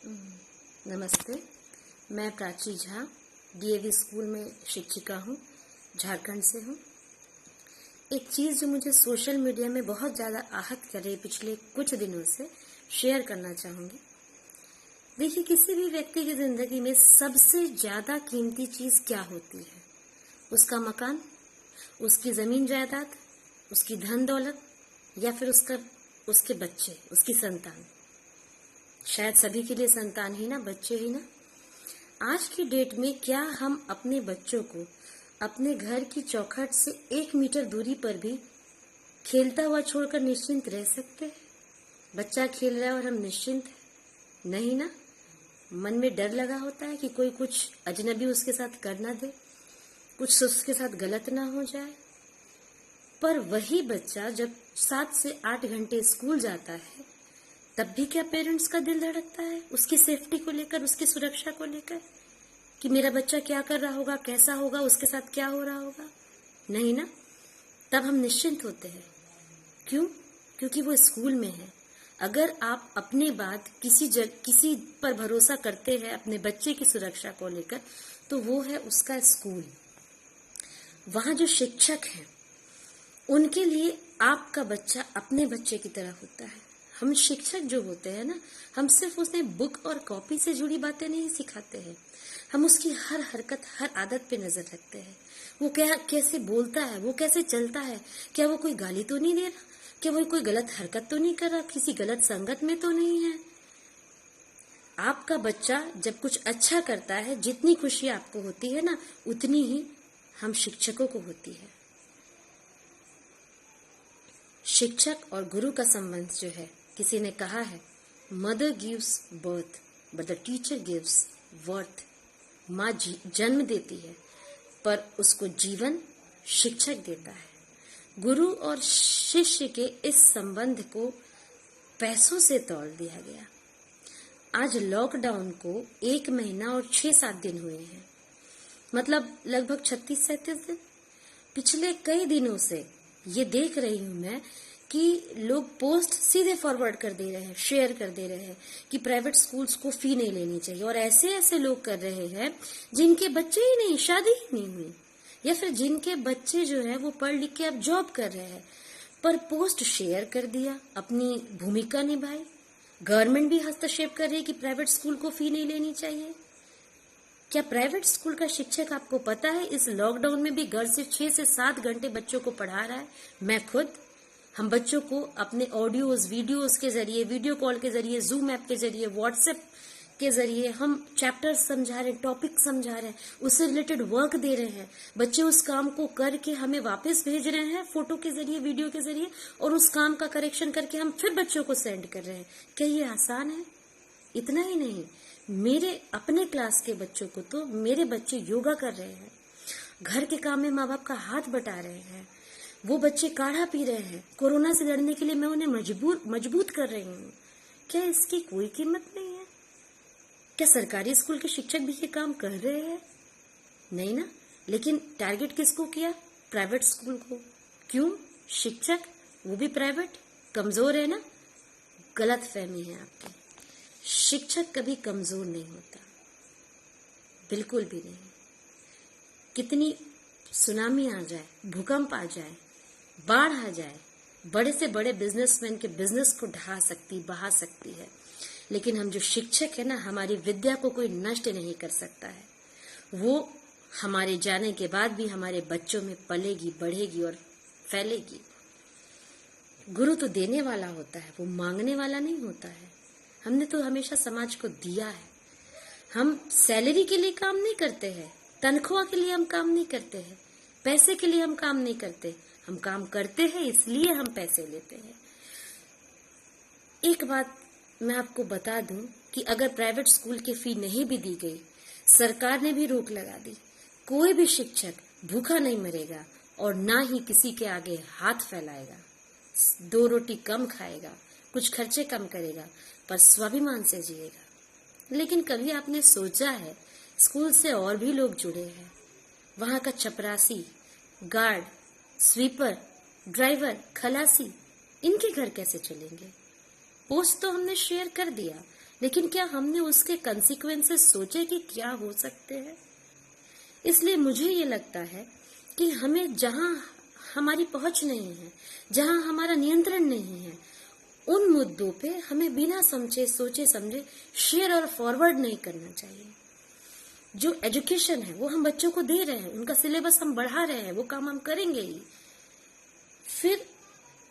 नमस्ते। मैं Prachi Jha DAV school में शिक्षिका हूँ, झारखंड से हूँ। एक चीज़ जो मुझे सोशल मीडिया में बहुत ज़्यादा आहत कर रही है पिछले कुछ दिनों से, शेयर करना चाहूँगी। देखिए, किसी भी व्यक्ति की ज़िंदगी में सबसे ज़्यादा कीमती चीज़ क्या होती है? उसका मकान, उसकी ज़मीन जायदाद, उसकी धन दौलत, या फिर उसके बच्चे, उसकी संतान। शायद सभी के लिए संतान ही ना, बच्चे ही ना। आज की डेट में क्या हम अपने बच्चों को अपने घर की चौखट से 1 मीटर दूरी पर भी खेलता हुआ छोड़कर निश्चिंत रह सकते हैं? बच्चा खेल रहा है और हम निश्चिंत हैं? नहीं ना। मन में डर लगा होता है कि कोई कुछ अजनबी उसके साथ कर ना दे, कुछ उसके साथ गलत ना हो जाए। पर वही बच्चा जब 7 से 8 घंटे स्कूल जाता है, तब भी क्या पेरेंट्स का दिल धड़कता है उसकी सेफ्टी को लेकर, उसकी सुरक्षा को लेकर, कि मेरा बच्चा क्या कर रहा होगा, कैसा होगा, उसके साथ क्या हो रहा होगा? नहीं ना। तब हम निश्चिंत होते हैं। क्यों? क्योंकि वो स्कूल में है। अगर आप अपने बाद किसी पर भरोसा करते हैं अपने बच्चे की सुरक्षा को लेकर, तो वो है उसका स्कूल। वहां जो शिक्षक हैं, उनके लिए आपका बच्चा अपने बच्चे की तरह होता है। हम शिक्षक जो होते हैं ना, हम सिर्फ उसे बुक और कॉपी से जुड़ी बातें नहीं सिखाते हैं। हम उसकी हर हरकत, हर आदत पे नजर रखते हैं। वो कैसे बोलता है, वो कैसे चलता है, क्या वो कोई गाली तो नहीं दे रहा, क्या वो कोई गलत हरकत तो नहीं कर रहा, किसी गलत संगत में तो नहीं है। आपका बच्चा जब कुछ अच्छा करता है, जितनी खुशी आपको होती है ना, उतनी ही हम शिक्षकों को होती है। शिक्षक और गुरु का संबंध जो है, किसी ने कहा है, mother gives birth but the teacher gives worth. माँ जन्म देती है, पर उसको जीवन शिक्षक देता है। गुरु और शिष्य के इस संबंध को पैसों से तोल दिया गया। आज लॉकडाउन को 1 महीना और 6-7 दिन हुए हैं, मतलब लगभग 36-37 दिन। पिछले कई दिनों से ये देख रही हूं मैं कि लोग पोस्ट सीधे फॉरवर्ड कर दे रहे हैं, शेयर कर दे रहे हैं कि प्राइवेट स्कूल्स को फी नहीं लेनी चाहिए। और ऐसे ऐसे लोग कर रहे हैं जिनके बच्चे ही नहीं, शादी ही नहीं हुई, या फिर जिनके बच्चे जो है वो पढ़ लिख के अब जॉब कर रहे हैं, पर पोस्ट शेयर कर दिया, अपनी भूमिका निभाई। गवर्नमेंट भी हस्तक्षेप कर रही है कि प्राइवेट स्कूल को फी नहीं लेनी चाहिए। क्या प्राइवेट स्कूल का शिक्षक, आपको पता है, इस लॉकडाउन में भी घर से 6 से 7 घंटे बच्चों को पढ़ा रहा है? मैं खुद, हम बच्चों को अपने ऑडियोज, वीडियोज के जरिए, वीडियो कॉल के जरिए, जूम ऐप के जरिए, व्हाट्सएप के जरिए हम चैप्टर्स समझा रहे हैं, टॉपिक समझा रहे हैं, उससे रिलेटेड वर्क दे रहे हैं। बच्चे उस काम को करके हमें वापस भेज रहे हैं फोटो के जरिए, वीडियो के जरिए, और उस काम का करेक्शन करके हम फिर बच्चों को सेंड कर रहे हैं। क्या ये आसान है? इतना ही नहीं, मेरे अपने क्लास के बच्चों को तो मेरे बच्चे योगा कर रहे हैं, घर के काम में माँ बाप का हाथ बटा रहे हैं, वो बच्चे काढ़ा पी रहे हैं। कोरोना से लड़ने के लिए मैं उन्हें मजबूत कर रही हूँ। क्या इसकी कोई कीमत नहीं है? क्या सरकारी स्कूल के शिक्षक भी ये काम कर रहे हैं? नहीं ना। लेकिन टारगेट किसको किया? प्राइवेट स्कूल को। क्यों? शिक्षक, वो भी प्राइवेट, कमजोर है ना? गलत फहमी है आपकी। शिक्षक कभी कमजोर नहीं होता, बिल्कुल भी नहीं। कितनी सुनामी आ जाए, भूकंप आ जाए, बाढ़ आ जाए, बड़े से बड़े बिजनेसमैन के बिजनेस को बहा सकती है, लेकिन हम जो शिक्षक है ना, हमारी विद्या को कोई नष्ट नहीं कर सकता है। वो हमारे जाने के बाद भी हमारे बच्चों में पलेगी, बढ़ेगी और फैलेगी। गुरु तो देने वाला होता है, वो मांगने वाला नहीं होता है। हमने तो हमेशा समाज को दिया है। हम सैलरी के लिए काम नहीं करते हैं, तनख्वाह के लिए हम काम नहीं करते हैं, पैसे के लिए हम काम नहीं करते। हम काम करते हैं इसलिए हम पैसे लेते हैं। एक बात मैं आपको बता दूं कि अगर प्राइवेट स्कूल की फी नहीं भी दी गई, सरकार ने भी रोक लगा दी, कोई भी शिक्षक भूखा नहीं मरेगा और ना ही किसी के आगे हाथ फैलाएगा। 2 रोटी कम खाएगा, कुछ खर्चे कम करेगा, पर स्वाभिमान से जिएगा। लेकिन कभी आपने सोचा है, स्कूल से और भी लोग जुड़े हैं। वहां का चपरासी, गार्ड, स्वीपर, ड्राइवर, खलासी, इनके घर कैसे चलेंगे? पोस्ट तो हमने शेयर कर दिया, लेकिन क्या हमने उसके कंसिक्वेंसेस सोचे कि क्या हो सकते हैं? इसलिए मुझे ये लगता है कि हमें जहां हमारी पहुंच नहीं है, जहां हमारा नियंत्रण नहीं है, उन मुद्दों पे हमें बिना सोचे समझे शेयर और फॉरवर्ड नहीं करना चाहिए। जो एजुकेशन है वो हम बच्चों को दे रहे हैं, उनका सिलेबस हम बढ़ा रहे हैं, वो काम हम करेंगे ही। फिर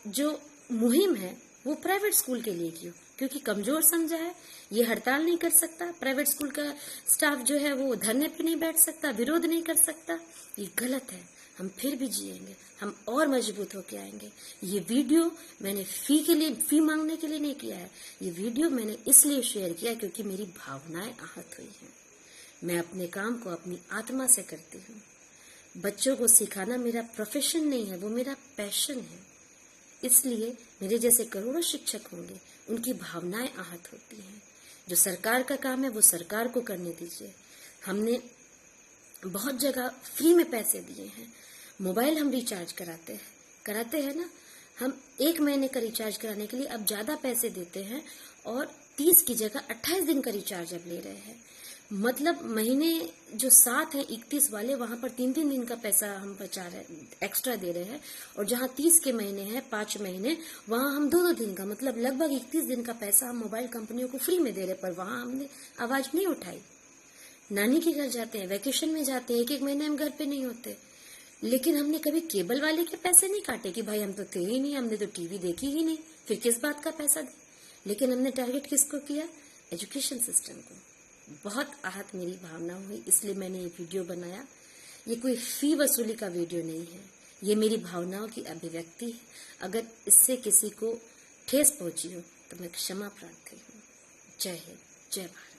जो मुहिम है वो प्राइवेट स्कूल के लिए क्यों? क्योंकि कमजोर समझा है, ये हड़ताल नहीं कर सकता, प्राइवेट स्कूल का स्टाफ जो है वो धरने पे नहीं बैठ सकता, विरोध नहीं कर सकता। ये गलत है। हम फिर भी जिएंगे, हम और मजबूत होके आएंगे। ये वीडियो मैंने फी मांगने के लिए नहीं किया है। ये वीडियो मैंने इसलिए शेयर किया क्योंकि मेरी भावनाएं आहत हुई हैं। मैं अपने काम को अपनी आत्मा से करती हूँ। बच्चों को सिखाना मेरा प्रोफेशन नहीं है, वो मेरा पैशन है। इसलिए मेरे जैसे करोड़ों शिक्षक होंगे, उनकी भावनाएं आहत होती हैं। जो सरकार का काम है वो सरकार को करने दीजिए। हमने बहुत जगह फ्री में पैसे दिए हैं। मोबाइल हम रिचार्ज कराते हैं ना। हम 1 महीने का रिचार्ज कराने के लिए अब ज्यादा पैसे देते हैं और 30 की जगह 28 दिन का रिचार्ज अब ले रहे हैं। मतलब महीने जो 7 है 31 वाले, वहां पर 3-3 दिन का पैसा हम बचा रहे, एक्स्ट्रा दे रहे हैं। और जहां 30 के महीने हैं 5 महीने, वहां हम 2-2 दिन का, मतलब लगभग 31 दिन का पैसा हम मोबाइल कंपनियों को फ्री में दे रहे। पर वहां हमने आवाज नहीं उठाई। नानी के घर जाते हैं, वैकेशन में जाते हैं, 1-1 महीने हम घर पे नहीं होते, लेकिन हमने कभी केबल वाले के पैसे नहीं काटे कि भाई हम तो थे ही नहीं, हमने तो टीवी देखी ही नहीं, फिर किस बात का पैसा दे। लेकिन हमने टारगेट किसको किया? एजुकेशन सिस्टम को। बहुत आहत मेरी भावना हुई, इसलिए मैंने ये वीडियो बनाया। ये कोई फी वसूली का वीडियो नहीं है, ये मेरी भावनाओं की अभिव्यक्ति है। अगर इससे किसी को ठेस पहुंची हो तो मैं क्षमा प्रार्थी हूँ। जय हिंद, जय भारत।